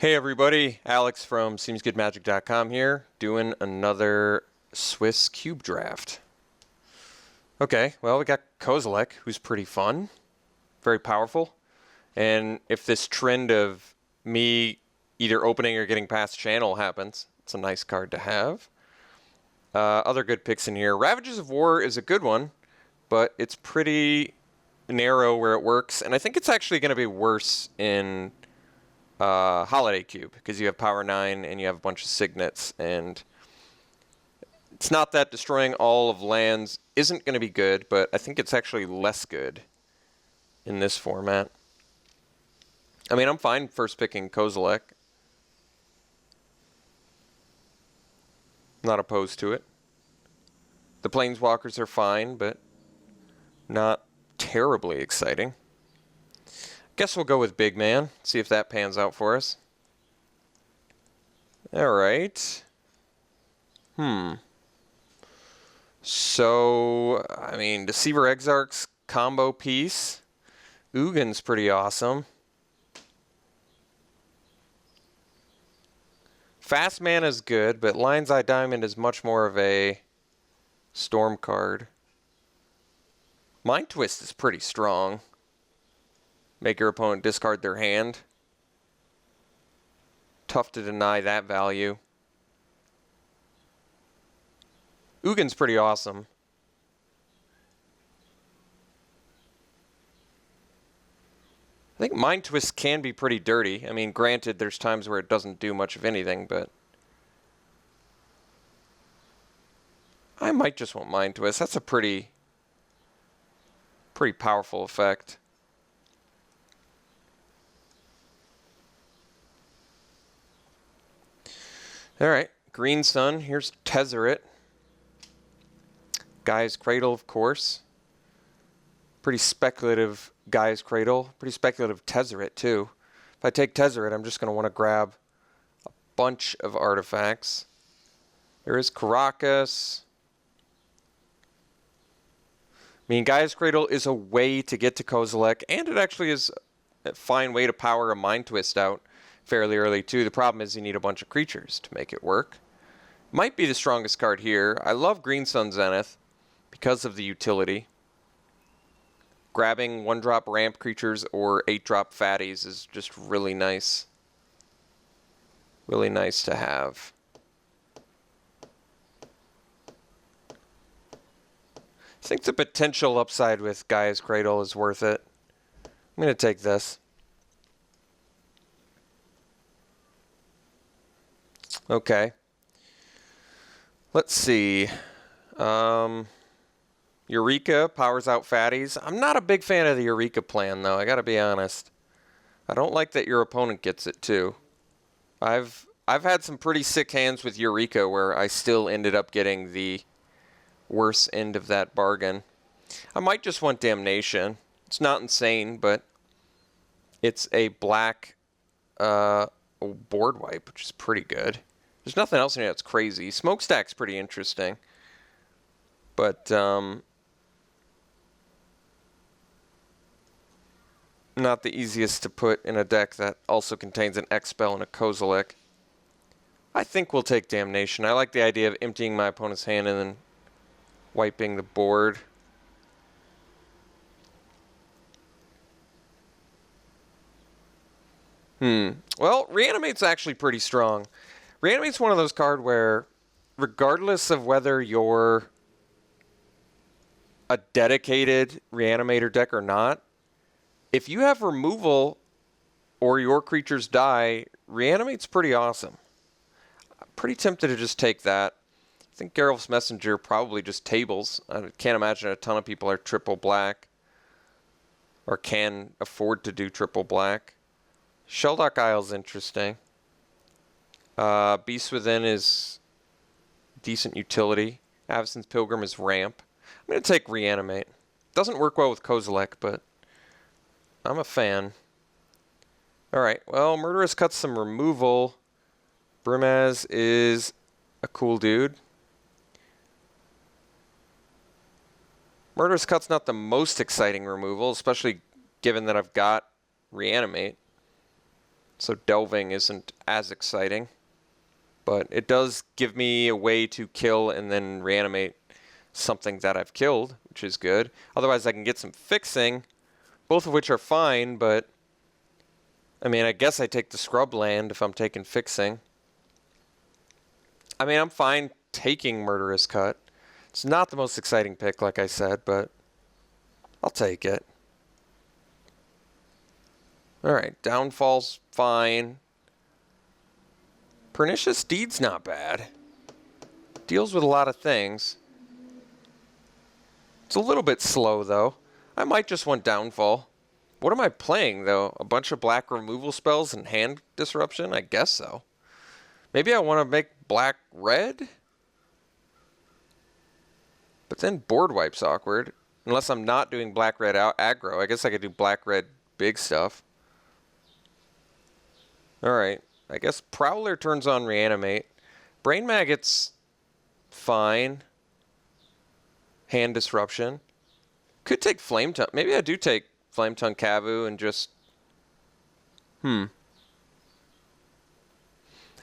Hey everybody, Alex from SeemsGoodMagic.com here, doing another Swiss cube draft. Okay, well we got Kozilek, who's pretty fun, very powerful, and if this trend of me either opening or getting past channel happens, it's a nice card to have. Other good picks in here. Ravages of War is a good one, but it's pretty narrow where it works, and I think it's actually going to be worse in Holiday Cube, because you have Power 9 and you have a bunch of signets, and it's not that destroying all of lands isn't going to be good, but I think it's actually less good in this format. I mean, I'm fine first picking Kozilek. Not opposed to it. The Planeswalkers are fine, but not terribly exciting. Guess we'll go with Big Man, see if that pans out for us. Alright. So, I mean, Deceiver Exarch's combo piece. Ugin's pretty awesome. Fast Mana's good, but Lion's Eye Diamond is much more of a storm card. Mind Twist is pretty strong. Make your opponent discard their hand. Tough to deny that value. Ugin's pretty awesome. I think Mind Twist can be pretty dirty. I mean, granted, there's times where it doesn't do much of anything, but I might just want Mind Twist. That's a pretty powerful effect. Alright, Green Sun, here's Tezzeret. Gaia's Cradle, of course. Pretty speculative Gaia's Cradle. Pretty speculative Tezzeret, too. If I take Tezzeret, I'm just going to want to grab a bunch of artifacts. There is Caracas. I mean, Gaia's Cradle is a way to get to Kozilek, and it actually is a fine way to power a Mind Twist out fairly early too. The problem is you need a bunch of creatures to make it work. Might be the strongest card here. I love Green Sun Zenith because of the utility. Grabbing 1-drop ramp creatures or 8-drop fatties is just really nice. Really nice to have. I think the potential upside with Gaia's Cradle is worth it. I'm going to take this. Okay. Let's see. Eureka powers out fatties. I'm not a big fan of the Eureka plan, though. I got to be honest. I don't like that your opponent gets it too. I've had some pretty sick hands with Eureka where I still ended up getting the worse end of that bargain. I might just want Damnation. It's not insane, but it's a black board wipe, which is pretty good. There's nothing else in here that's crazy. Smokestack's pretty interesting. But, not the easiest to put in a deck that also contains an X-Spell and a Kozilek. I think we'll take Damnation. I like the idea of emptying my opponent's hand and then wiping the board. Well, Reanimate's actually pretty strong. Reanimate's one of those cards where, regardless of whether you're a dedicated Reanimator deck or not, if you have removal or your creatures die, Reanimate's pretty awesome. I'm pretty tempted to just take that. I think Geralf's Messenger probably just tables. I can't imagine a ton of people are triple black or can afford to do triple black. Sheldock Isle's interesting. Beast Within is decent utility. Avacyn's Pilgrim is ramp. I'm going to take Reanimate. Doesn't work well with Kozilek, but I'm a fan. Alright, well, Murderous Cut's some removal. Brimaz is a cool dude. Murderous Cut's not the most exciting removal, especially given that I've got Reanimate. so delving isn't as exciting. But it does give me a way to kill and then reanimate something that I've killed, which is good. Otherwise, I can get some fixing, both of which are fine, but I mean, I guess I take the scrub land if I'm taking fixing. I mean, I'm fine taking Murderous Cut. It's not the most exciting pick, like I said, but I'll take it. Alright, Downfall's fine. Pernicious Deed's not bad. Deals with a lot of things. It's a little bit slow, though. I might just want Downfall. What am I playing, though? A bunch of black removal spells and hand disruption? I guess so. Maybe I want to make black red? But then board wipe's awkward. Unless I'm not doing black red aggro. I guess I could do black red big stuff. Alright. I guess Prowler turns on Reanimate. Brain Maggot's fine. Hand disruption. Could take Flame Tongue. Maybe I do take Flame Tongue Kavu and just...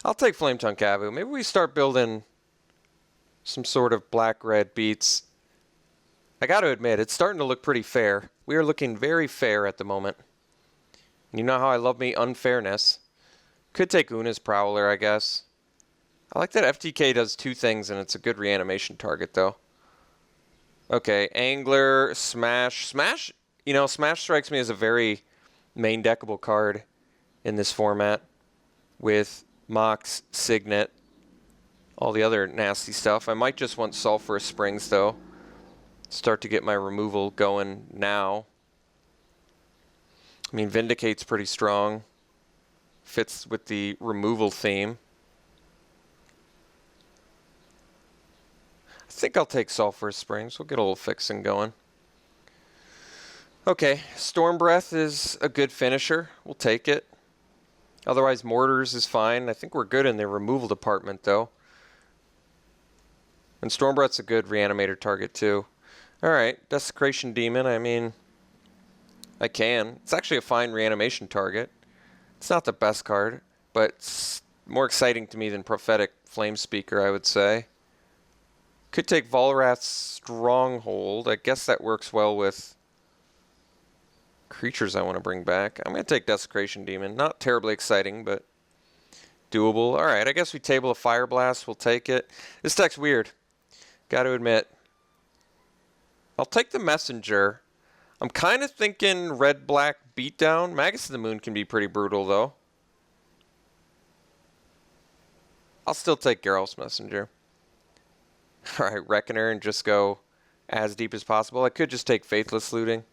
I'll take Flame Tongue Kavu. Maybe we start building some sort of black-red beats. I got to admit, it's starting to look pretty fair. We are looking very fair at the moment. You know how I love me unfairness. Could take Una's Prowler, I guess. I like that FTK does two things, and it's a good reanimation target, though. Okay, Angler, Smash. Smash, you know, Smash strikes me as a very main deckable card in this format with Mox, Signet, all the other nasty stuff. I might just want Sulphurous Springs, though. Start to get my removal going now. I mean, Vindicate's pretty strong. Fits with the removal theme. I think I'll take Sulphurous Springs. We'll get a little fixing going. Okay, Storm Breath is a good finisher. We'll take it. Otherwise, Mortars is fine. I think we're good in the removal department, though. And Storm Breath's a good reanimator target, too. Alright, Desecration Demon, I mean, I can. It's actually a fine reanimation target. It's not the best card, but it's more exciting to me than Prophetic Flame Speaker, I would say. Could take Volrath's Stronghold. I guess that works well with creatures I want to bring back. I'm going to take Desecration Demon. Not terribly exciting, but doable. Alright, I guess we table a Fire Blast. We'll take it. This deck's weird. Got to admit. I'll take the Messenger. I'm kind of thinking red-black beatdown. Magus of the Moon can be pretty brutal, though. I'll still take Geralf's Messenger. Alright, Reckoner and just go as deep as possible. I could just take Faithless Looting.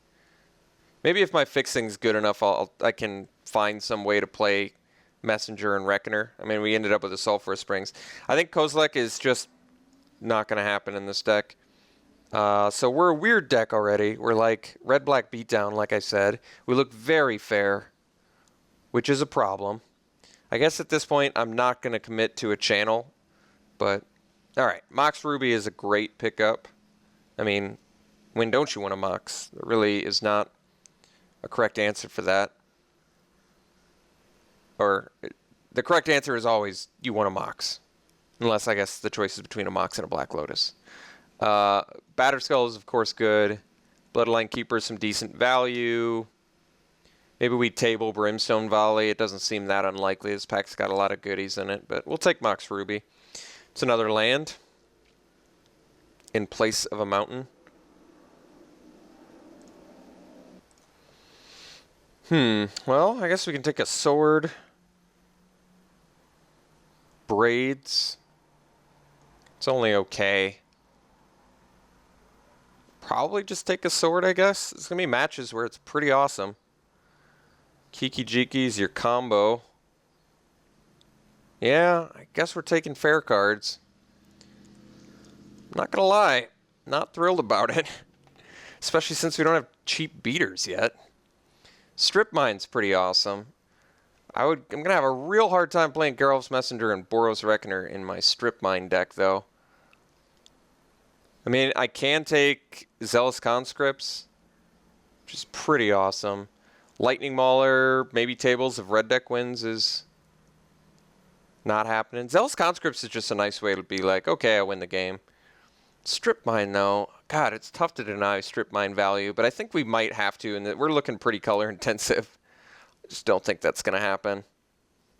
Maybe if my fixing's good enough, I can find some way to play Messenger and Reckoner. I mean, we ended up with a Sulphurous Springs. I think Kozilek is just not going to happen in this deck. So we're a weird deck already. We're like red-black beatdown, like I said. We look very fair, which is a problem. I guess at this point, I'm not going to commit to a channel. But, alright, Mox Ruby is a great pickup. I mean, when don't you want a Mox? There really is not a correct answer for that. Or, the correct answer is always, you want a Mox. Unless, I guess, the choice is between a Mox and a Black Lotus. Batterskull is, of course, good. Bloodline Keeper is some decent value. Maybe we table Brimstone Volley. It doesn't seem that unlikely. This pack's got a lot of goodies in it, but we'll take Mox Ruby. It's another land in place of a mountain. Well, I guess we can take a sword. Braids. It's only okay. Probably just take a sword, I guess. It's going to be matches where it's pretty awesome. Kiki Jiki's your combo. Yeah, I guess we're taking fair cards. Not going to lie. Not thrilled about it. Especially since we don't have cheap beaters yet. Strip Mine's pretty awesome. I'm going to have a real hard time playing Geralf's Messenger and Boros Reckoner in my Strip Mine deck, though. I mean, I can take Zealous Conscripts, which is pretty awesome. Lightning Mauler, maybe tables of red deck wins is not happening. Zealous Conscripts is just a nice way to be like, okay, I win the game. Strip Mine, though, God, it's tough to deny Strip Mine value, but I think we might have to, and we're looking pretty color intensive. Just don't think that's going to happen.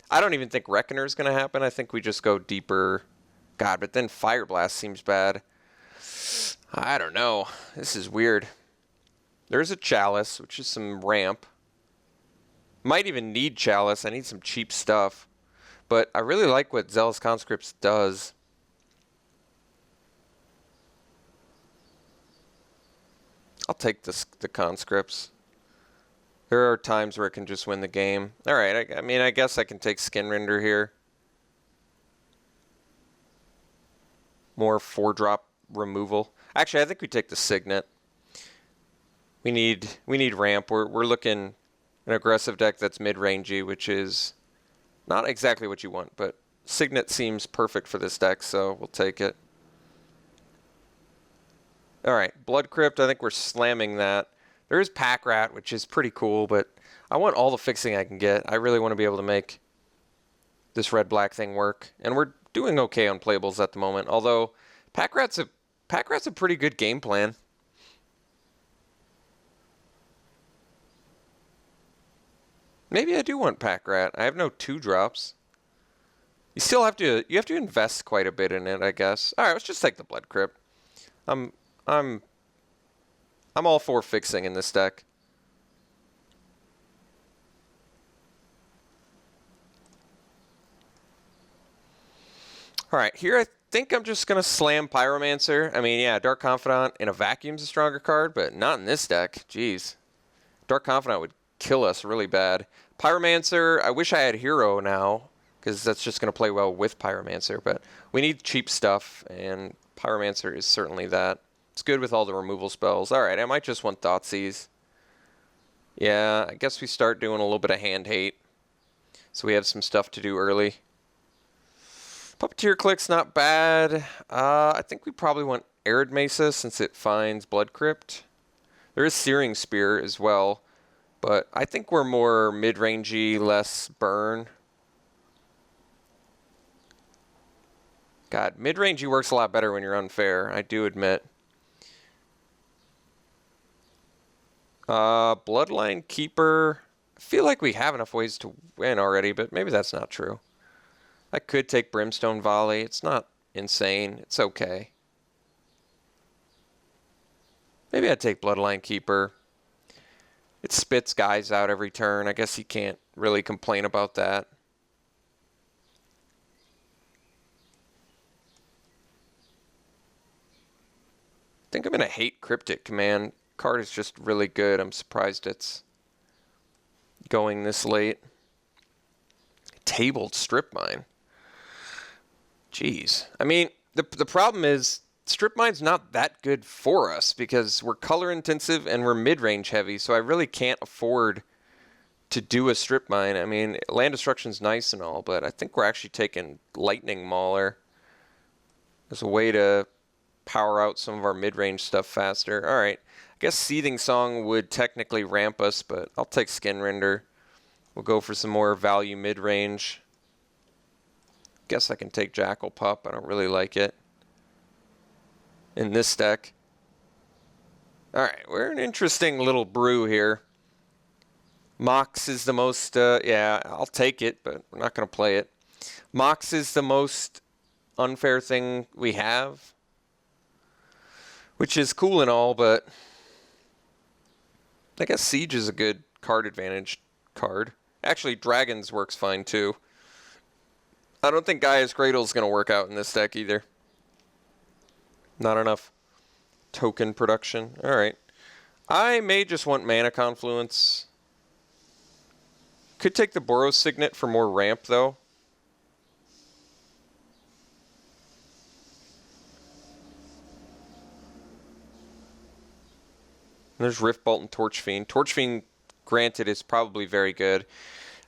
I don't even think Reckoner is going to happen. I think we just go deeper. God, but then Fire Blast seems bad. I don't know. This is weird. There's a Chalice, which is some ramp. Might even need Chalice. I need some cheap stuff. But I really like what Zealous Conscripts does. I'll take the Conscripts. There are times where it can just win the game. All right, I mean, I guess I can take Skinrender here. More 4-drop removal. Actually, I think we take the Signet. We need ramp. We're looking an aggressive deck that's mid-rangey, which is not exactly what you want, but Signet seems perfect for this deck, so we'll take it. All right, Blood Crypt, I think we're slamming that. There is Pack Rat, which is pretty cool, but I want all the fixing I can get. I really want to be able to make this red-black thing work, and we're doing okay on playables at the moment, although Pack Rat's a pretty good game plan. Maybe I do want Pack Rat. I have no 2-drops. You have to invest quite a bit in it, I guess. All right, let's just take the Blood Crypt. I'm all for fixing in this deck. All right, here I think I'm just going to slam Pyromancer. I mean, yeah, Dark Confidant in a vacuum's a stronger card, but not in this deck. Jeez. Dark Confidant would kill us really bad. Pyromancer, I wish I had Hero now, because that's just going to play well with Pyromancer, but we need cheap stuff, and Pyromancer is certainly that. It's good with all the removal spells. All right, I might just want Thoughtseize. Yeah, I guess we start doing a little bit of hand hate, so we have some stuff to do early. Puppeteer Click's not bad. I think we probably want Arid Mesa since it finds Blood Crypt. There is Searing Spear as well, but I think we're more mid-rangey, less burn. God, mid-rangey works a lot better when you're unfair, I do admit. Bloodline Keeper. I feel like we have enough ways to win already, but maybe that's not true. I could take Brimstone Volley. It's not insane. It's okay. Maybe I'd take Bloodline Keeper. It spits guys out every turn. I guess you can't really complain about that. I think I'm going to hate Cryptic Command. Card is just really good. I'm surprised it's going this late. Tabled Strip Mine. Jeez. I mean, the problem is Strip Mine's not that good for us because we're color intensive and we're mid-range heavy, so I really can't afford to do a Strip Mine. I mean, land destruction's nice and all, but I think we're actually taking Lightning Mauler as a way to power out some of our mid-range stuff faster. All right. I guess Seething Song would technically ramp us, but I'll take Skinrender. We'll go for some more value mid-range. Guess I can take Jackal Pup. I don't really like it in this deck. All right, we're an interesting little brew here. Mox is the most, yeah, I'll take it, but we're not going to play it. Mox is the most unfair thing we have, which is cool and all, but I guess Siege is a good card advantage card. Actually, Dragons works fine too. I don't think Gaia's Cradle is going to work out in this deck either. Not enough token production. All right. I may just want Mana Confluence. Could take the Boros Signet for more ramp, though. And there's Rift Bolt and Torch Fiend. Torch Fiend, granted, is probably very good.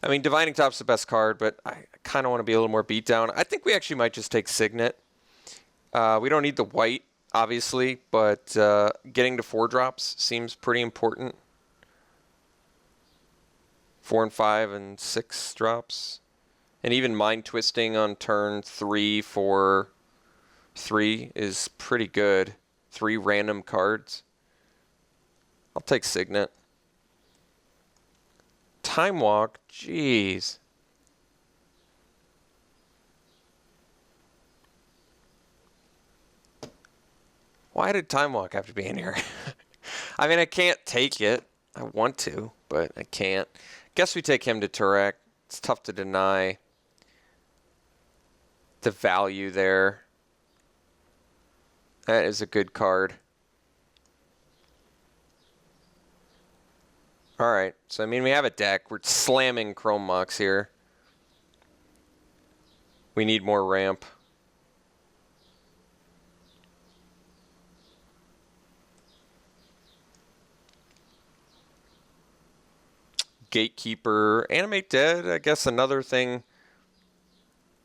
I mean, Divining Top's the best card, but I kind of want to be a little more beat down. I think we actually might just take Signet. We don't need the white, obviously, but getting to 4 drops seems pretty important. 4 and 5 and 6 drops. And even Mind Twisting on turn 3 for 3 is pretty good. 3 random cards. I'll take Signet. Time Walk, jeez. Why did Time Walk have to be in here? I mean, I can't take it. I want to, but I can't. Guess we take him to Turek. It's tough to deny the value there. That is a good card. All right, so I mean, we have a deck. We're slamming Chrome Mox here. We need more ramp. Gatekeeper, Animate Dead, I guess another thing.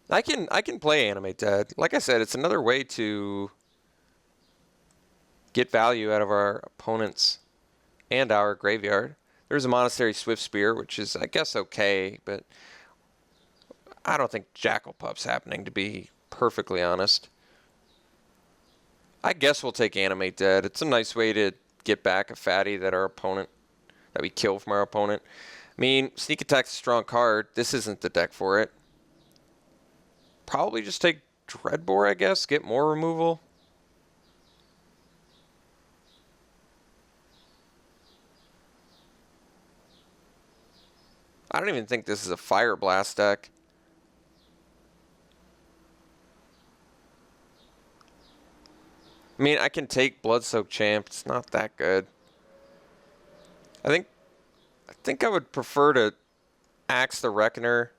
I can play Animate Dead. Like I said, it's another way to get value out of our opponents and our graveyard. There's a Monastery Swift Spear, which is, I guess, okay, but I don't think Jackal Puff's happening, to be perfectly honest. I guess we'll take Animate Dead. It's a nice way to get back a fatty that we kill from our opponent. I mean, Sneak Attack's a strong card. This isn't the deck for it. Probably just take Dreadbore, I guess. Get more removal. I don't even think this is a Fire Blast deck. I mean, I can take Bloodsoaked Champ. It's not that good. I think I would prefer to Axe the Reckoner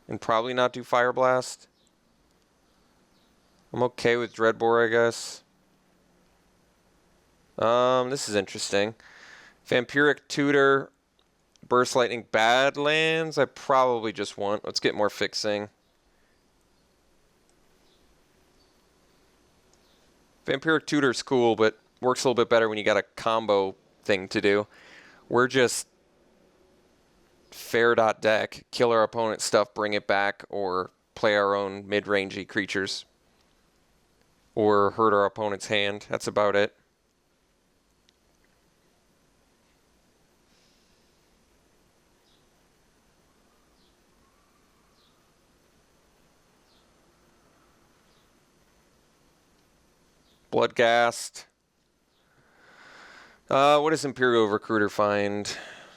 and probably not do Fire Blast. I'm okay with Dreadbore, I guess. This is interesting. Vampiric Tutor, Burst Lightning, Badlands. I probably just want. Let's get more fixing. Vampiric Tutor's cool, but works a little bit better when you got a combo thing to do. We're just fair dot deck, kill our opponent's stuff, bring it back, or play our own mid-rangey creatures. Or hurt our opponent's hand. That's about it. Bloodghast. What does Imperial Recruiter find?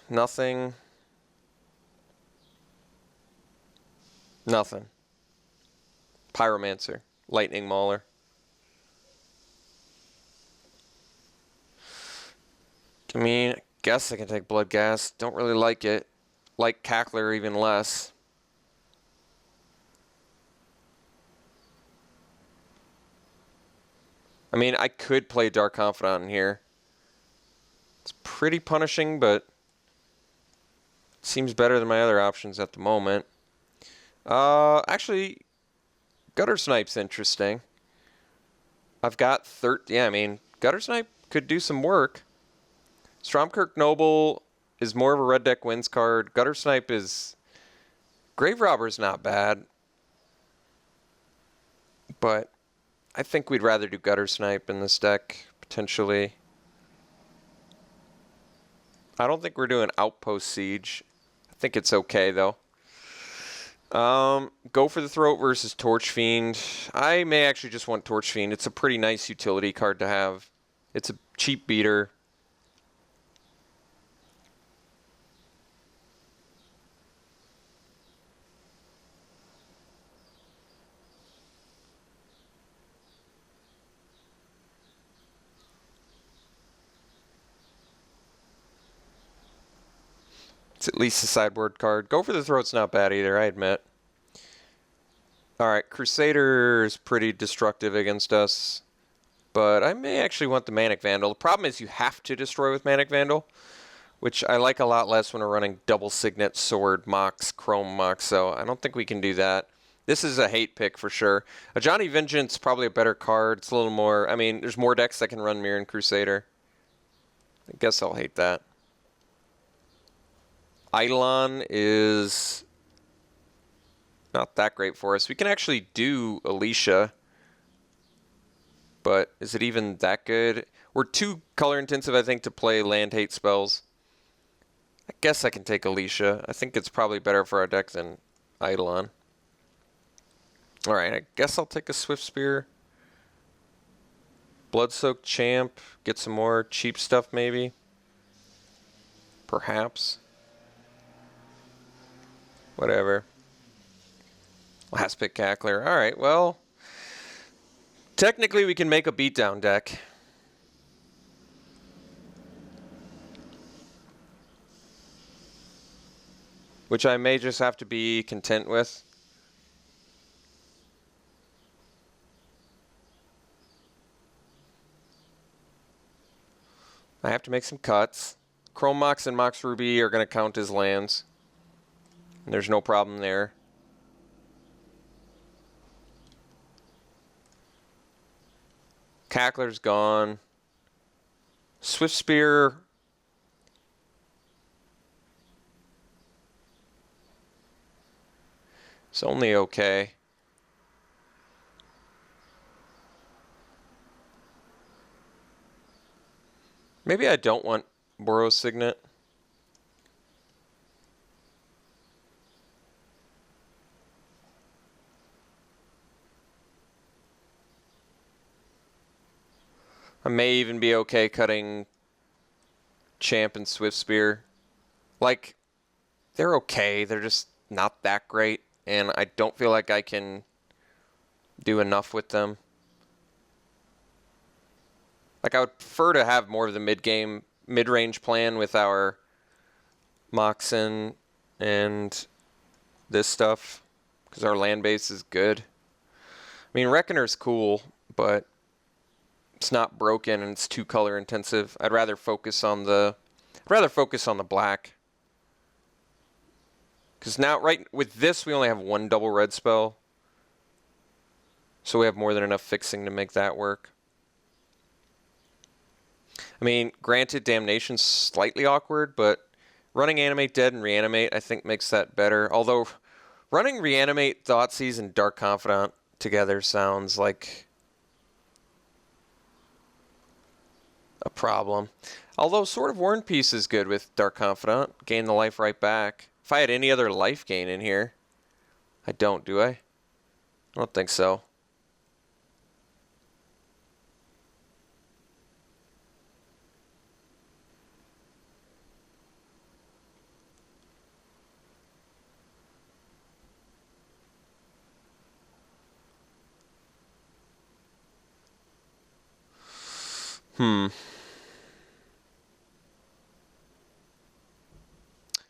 Nothing. Nothing. Pyromancer. Lightning Mauler. I mean, I guess I can take Bloodghast. Don't really like it. Like Cackler even less. I mean, I could play Dark Confidant in here. It's pretty punishing, but it seems better than my other options at the moment. Actually, Gutter Snipe's interesting. I've got yeah, I mean, Gutter Snipe could do some work. Stromkirk Noble is more of a red deck wins card. Gutter Snipe is... Grave Robber's not bad. But I think we'd rather do Gutter Snipe in this deck, potentially. I don't think we're doing Outpost Siege. I think it's okay, though. Go for the Throat versus Torch Fiend. I may actually just want Torch Fiend. It's a pretty nice utility card to have. It's a cheap beater. It's at least a sideboard card. Go for the Throat's not bad either, I admit. Alright, Crusader is pretty destructive against us. But I may actually want the Manic Vandal. The problem is you have to destroy with Manic Vandal, which I like a lot less when we're running double Signet, Sword, Mox, Chrome Mox, so I don't think we can do that. This is a hate pick for sure. A Johnny Vengeance is probably a better card. It's a little more... I mean, there's more decks that can run Mirren Crusader. I guess I'll hate that. Eidolon is not that great for us. We can actually do Alicia, but is it even that good? We're too color intensive, I think, to play land hate spells. I guess I can take Alicia. I think it's probably better for our deck than Eidolon. Alright, I guess I'll take a Swift Spear. Blood-Soaked Champ. Get some more cheap stuff, maybe. Perhaps. Whatever. Last pick Cackler. Alright, well. Technically, we can make a beatdown deck. Which I may just have to be content with. I have to make some cuts. Chrome Mox and Mox Ruby are going to count as lands. And there's no problem there. Cackler's gone. Swift Spear. It's only okay. Maybe I don't want Boros Signet. I may even be okay cutting Champ and Swift Spear. Like, they're okay. They're just not that great. And I don't feel like I can do enough with them. Like, I would prefer to have more of the mid-game, mid-range plan with our Moxen and this stuff. Because our land base is good. I mean, Reckoner's cool, but it's not broken and it's too color intensive. I'd rather focus on the black. Because now, right, with this, we only have one double red spell. So we have more than enough fixing to make that work. I mean, granted, Damnation's slightly awkward, but running Animate Dead and Reanimate, I think, makes that better. Although, running Reanimate, Thoughtseize, and Dark Confidant together sounds like a problem. Although, Sword of War and Peace is good with Dark Confidant. Gain the life right back. If I had any other life gain in here, I don't, do I? I don't think so.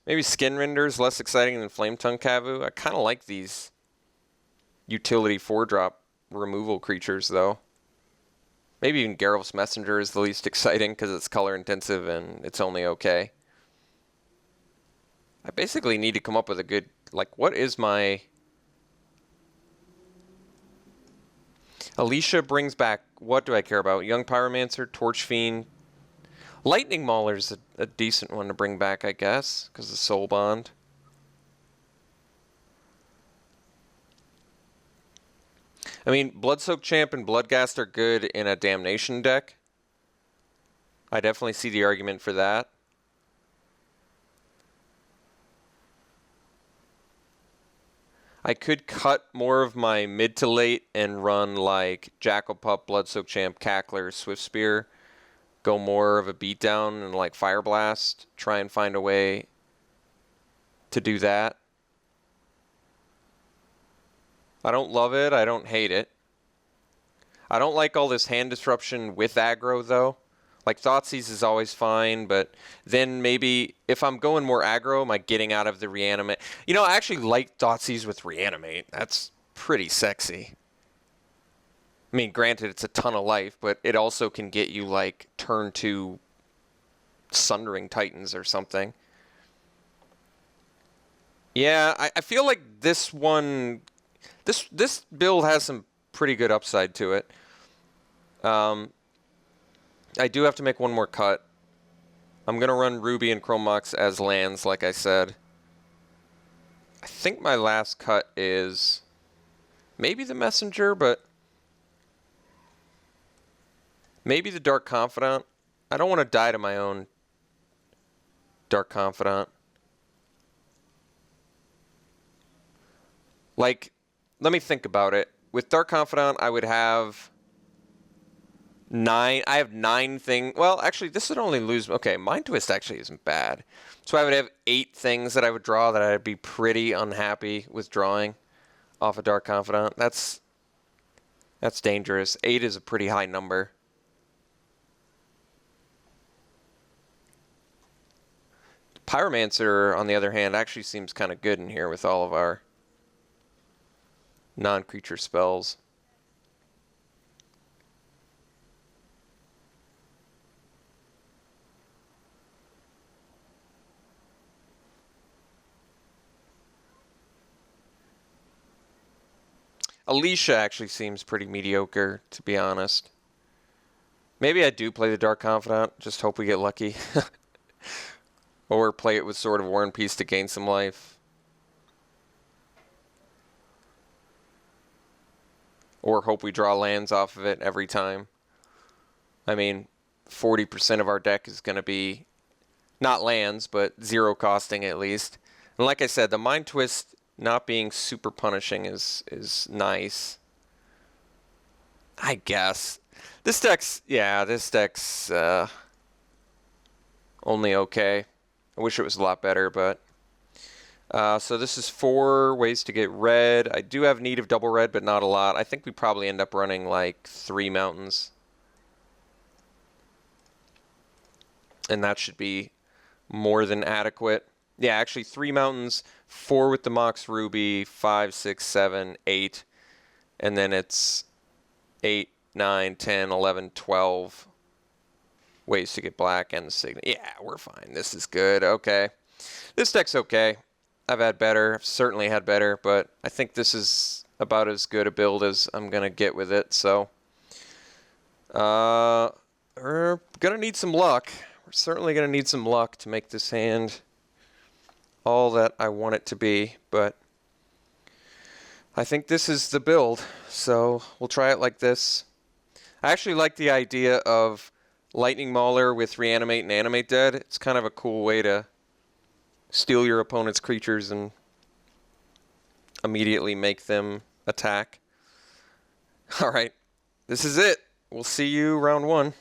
Maybe Skin Render's less exciting than Flame Tongue Kavu. I kind of like these utility 4-drop removal creatures, though. Maybe even Geralf's Messenger is the least exciting because it's color intensive and it's only okay. I basically need to come up with a good, like, what is my... Alicia brings back, what do I care about? Young Pyromancer, Torch Fiend. Lightning Mauler's a decent one to bring back, I guess, because of Soul Bond. I mean, Bloodsoaked Champ and Bloodghast are good in a Damnation deck. I definitely see the argument for that. I could cut more of my mid to late and run like Jackal Pup, Bloodsoaked Champ, Cackler, Swift Spear. Go more of a beatdown and like Fire Blast. Try and find a way to do that. I don't love it. I don't hate it. I don't like all this hand disruption with aggro, though. Like, Thoughtseize is always fine, but then maybe if I'm going more aggro, am I getting out of the Reanimate? You know, I actually like Thoughtseize with Reanimate. That's pretty sexy. I mean, granted, it's a ton of life, but it also can get you, like, turn 2 Sundering Titans or something. Yeah, I feel like this one... This build has some pretty good upside to it. I do have to make one more cut. I'm going to run Ruby and Chrome Mox as lands, like I said. I think my last cut is maybe the Messenger, but maybe the Dark Confidant. I don't want to die to my own Dark Confidant. Like, let me think about it. With Dark Confidant, I would have 9. I have 9 things. Well, actually, this would only lose. Okay, Mind Twist actually isn't bad. So I would have 8 things that I would draw that I'd be pretty unhappy with drawing off a Dark Confidant. That's dangerous. 8 is a pretty high number. Pyromancer, on the other hand, actually seems kind of good in here with all of our non-creature spells. Alicia actually seems pretty mediocre, to be honest. Maybe I do play the Dark Confidant, just hope we get lucky. Or play it with Sword of War and Peace to gain some life. Or hope we draw lands off of it every time. I mean, 40% of our deck is going to be not lands, but 0 costing at least. And like I said, the Mind Twist not being super punishing is nice. I guess. This deck's only okay. I wish it was a lot better, but... so this is 4 ways to get red. I do have need of double red, but not a lot. I think we probably end up running like 3 mountains. And that should be more than adequate. Yeah, actually 3 mountains, 4 with the Mox Ruby, 5, 6, 7, 8. And then it's 8, 9, 10, 11, 12 ways to get black and the Signet. Yeah, we're fine. This is good. Okay. This deck's okay. I've had better. I've certainly had better, but I think this is about as good a build as I'm going to get with it. So, we're going to need some luck. We're certainly going to need some luck to make this hand all that I want it to be, but I think this is the build, so we'll try it like this. I actually like the idea of Lightning Mauler with Reanimate and Animate Dead. It's kind of a cool way to steal your opponent's creatures and immediately make them attack. All right, this is it. We'll see you round 1.